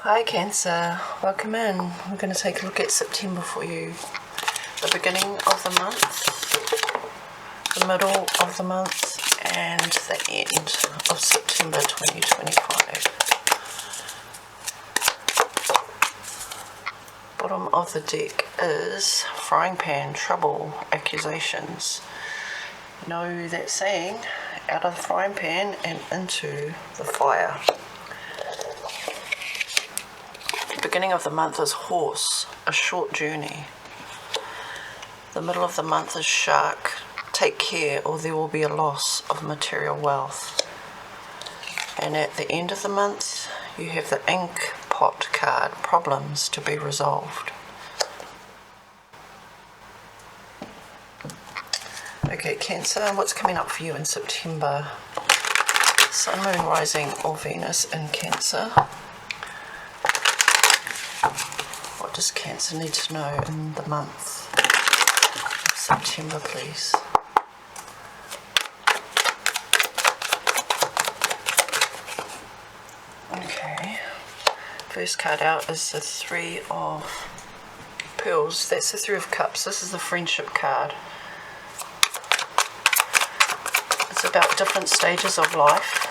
Hi Cancer, welcome in. We're going to take a look at September for you. The beginning of the month, the middle of the month, and the end of September 2025. Bottom of the deck is frying pan, trouble, accusations. You know that saying, out of the frying pan and into the fire. Beginning of the month is horse, a short journey. The middle of the month is shark, take care or there will be a loss of material wealth. And at the end of the month you have the ink pot card, problems to be resolved. Okay, Cancer, what's coming up for you in September? Sun, Moon, Rising or Venus in Cancer. What does Cancer need to know in the month of September, please? Okay. First card out is the Three of Pearls. That's the Three of Cups. This is the friendship card. It's about different stages of life.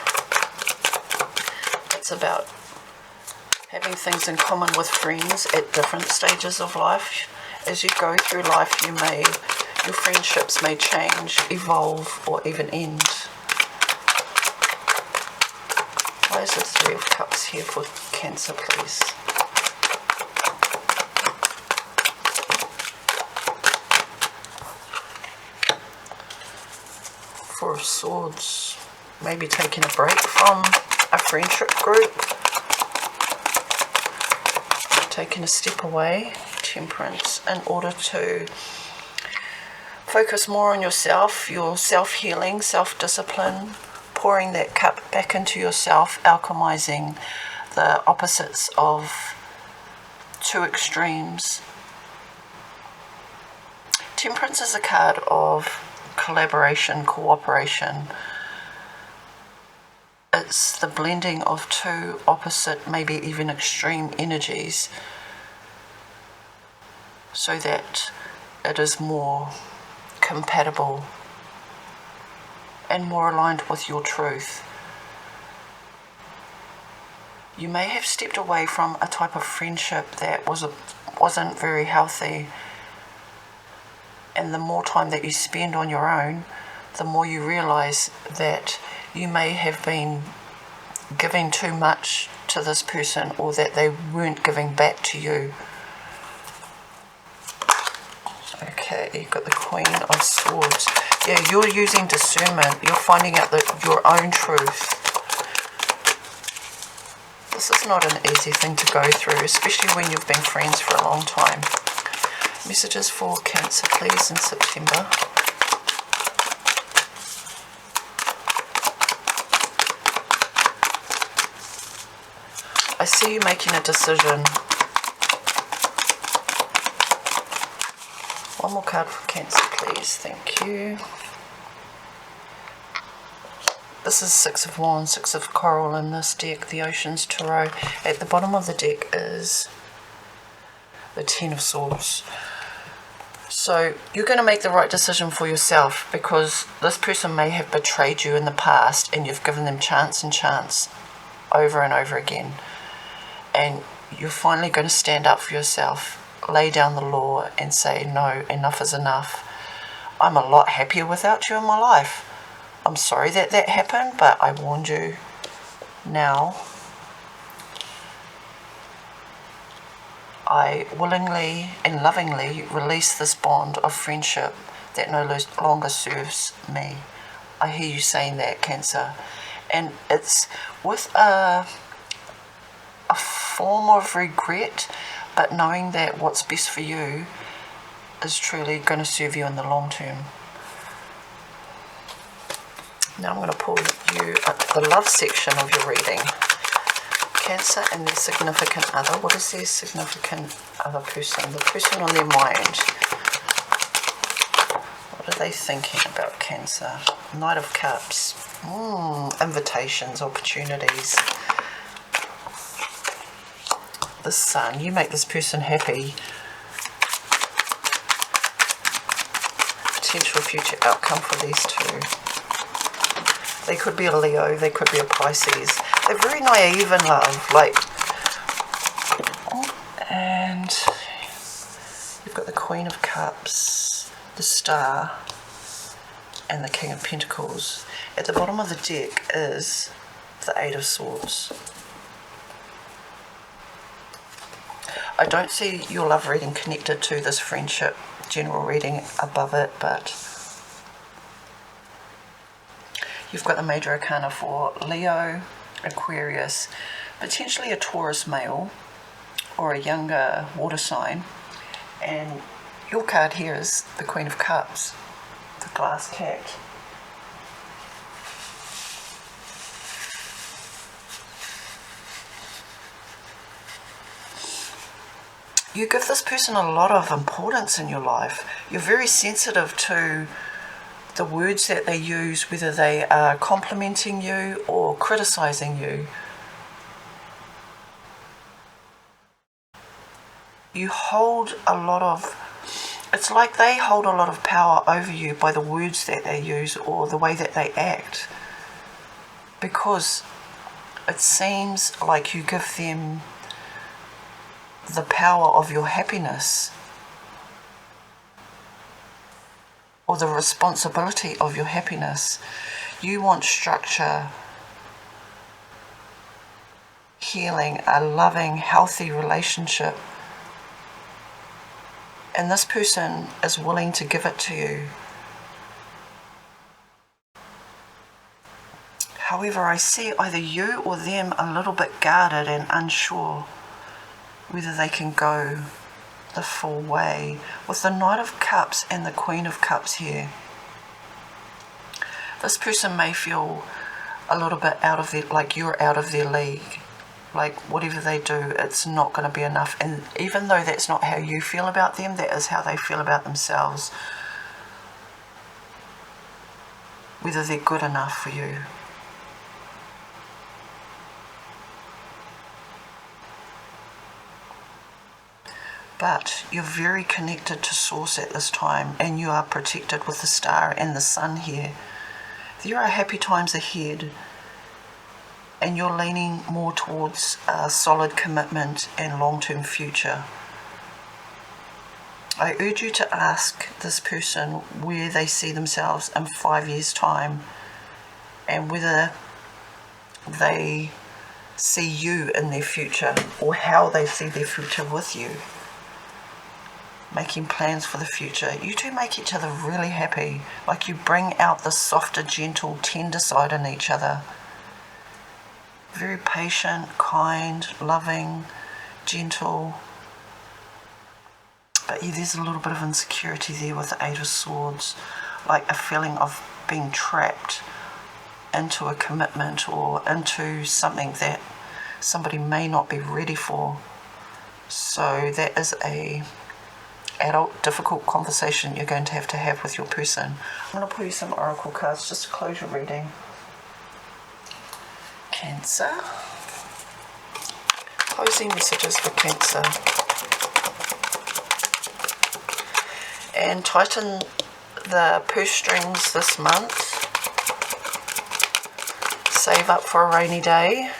It's about having things in common with friends at different stages of life. As you go through life, your friendships may change, evolve, or even end. Why is the Three of Cups here for Cancer, please? Four of Swords. Maybe taking a break from a friendship group. Taking a step away, Temperance, in order to focus more on yourself, your self-healing, self-discipline, pouring that cup back into yourself, alchemizing the opposites of two extremes. Temperance is a card of collaboration, cooperation. It's the blending of two opposite, maybe even extreme energies, so that it is more compatible and more aligned with your truth. You may have stepped away from a type of friendship that wasn't very healthy, and the more time that you spend on your own, the more you realize that you may have been giving too much to this person, or that they weren't giving back to you. Okay, you've got the Queen of Swords. Yeah, you're using discernment. You're finding out your own truth. This is not an easy thing to go through, especially when you've been friends for a long time. Messages for Cancer, please, in September. I see you making a decision. One more card for Cancer, please. Thank you. This is Six of Wands, Six of Coral in this deck, the Ocean's Tarot. At the bottom of the deck is the Ten of Swords. So you're going to make the right decision for yourself, because this person may have betrayed you in the past and you've given them chance and chance over and over again. And you're finally going to stand up for yourself, lay down the law and say, no, enough is enough. I'm a lot happier without you in my life. I'm sorry that happened, but I warned you. Now, I willingly and lovingly release this bond of friendship that no longer serves me. I hear you saying that, Cancer. And it's with a form of regret, but knowing that what's best for you is truly going to serve you in the long term. Now I'm going to pull you the love section of your reading. Cancer and their significant other. What is their significant other person? The person on their mind. What are they thinking about, Cancer? Knight of Cups. Invitations, opportunities. the Sun. You make this person happy. Potential future outcome for these two. They could be a Leo, they could be a Pisces. They're very naive in love, like, and you've got the Queen of Cups, the Star, and the King of Pentacles. At the bottom of the deck is the Eight of Swords. I don't see your love reading connected to this friendship general reading above it, but you've got the Major Arcana for Leo, Aquarius, potentially a Taurus male or a younger water sign, and your card here is the Queen of Cups, the glass cat. You give this person a lot of importance in your life. You're very sensitive to the words that they use, whether they are complimenting you or criticizing you. You hold a lot of, it's like they hold a lot of power over you by the words that they use or the way that they act. Because it seems like you give them the power of your happiness or the responsibility of your happiness. You want structure, healing, a loving, healthy relationship, and this person is willing to give it to you. However, I see either you or them a little bit guarded and unsure whether they can go the full way. With the Knight of Cups and the Queen of Cups here, this person may feel a little bit out of their, like you're out of their league. Like whatever they do, it's not going to be enough. And even though that's not how you feel about them, that is how they feel about themselves. Whether they're good enough for you. But you're very connected to Source at this time, and you are protected with the Star and the Sun here. There are happy times ahead, and you're leaning more towards a solid commitment and long-term future. I urge you to ask this person where they see themselves in 5 years' time, and whether they see you in their future, or how they see their future with you. Making plans for the future. You two make each other really happy. Like you bring out the softer, gentle, tender side in each other. Very patient, kind, loving, gentle. But yeah, there's a little bit of insecurity there with the Eight of Swords. Like a feeling of being trapped into a commitment or into something that somebody may not be ready for. So that is a adult, difficult conversation you're going to have with your person. I'm going to pull you some oracle cards just to close your reading. Cancer. Closing messages for Cancer. And tighten the purse strings this month. Save up for a rainy day.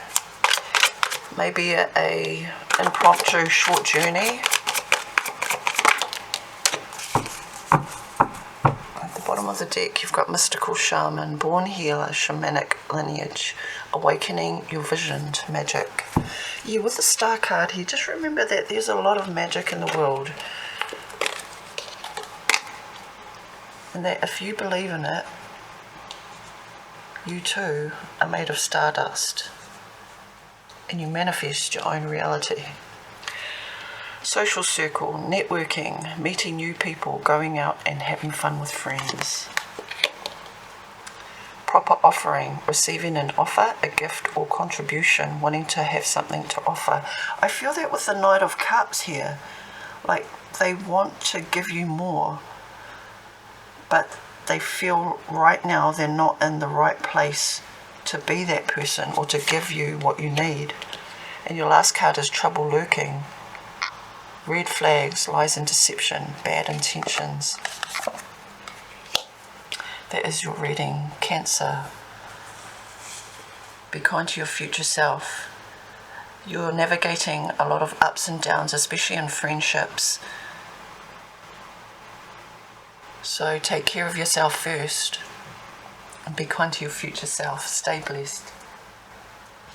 Maybe a impromptu short journey. Bottom of the deck, you've got Mystical Shaman, Born Healer, Shamanic Lineage, Awakening Your Vision to Magic. Yeah, with the Star card here, just remember that there's a lot of magic in the world. And that if you believe in it, you too are made of stardust. And you manifest your own reality. Social circle, networking, meeting new people, going out and having fun with friends. Proper offering, receiving an offer, a gift or contribution, wanting to have something to offer. I feel that with the Knight of Cups here, like they want to give you more, but they feel right now they're not in the right place to be that person or to give you what you need. And your last card is trouble lurking. Red flags, lies and deception, bad intentions. That is your reading, Cancer. Be kind to your future self. You're navigating a lot of ups and downs, especially in friendships. So take care of yourself first and be kind to your future self. Stay blessed.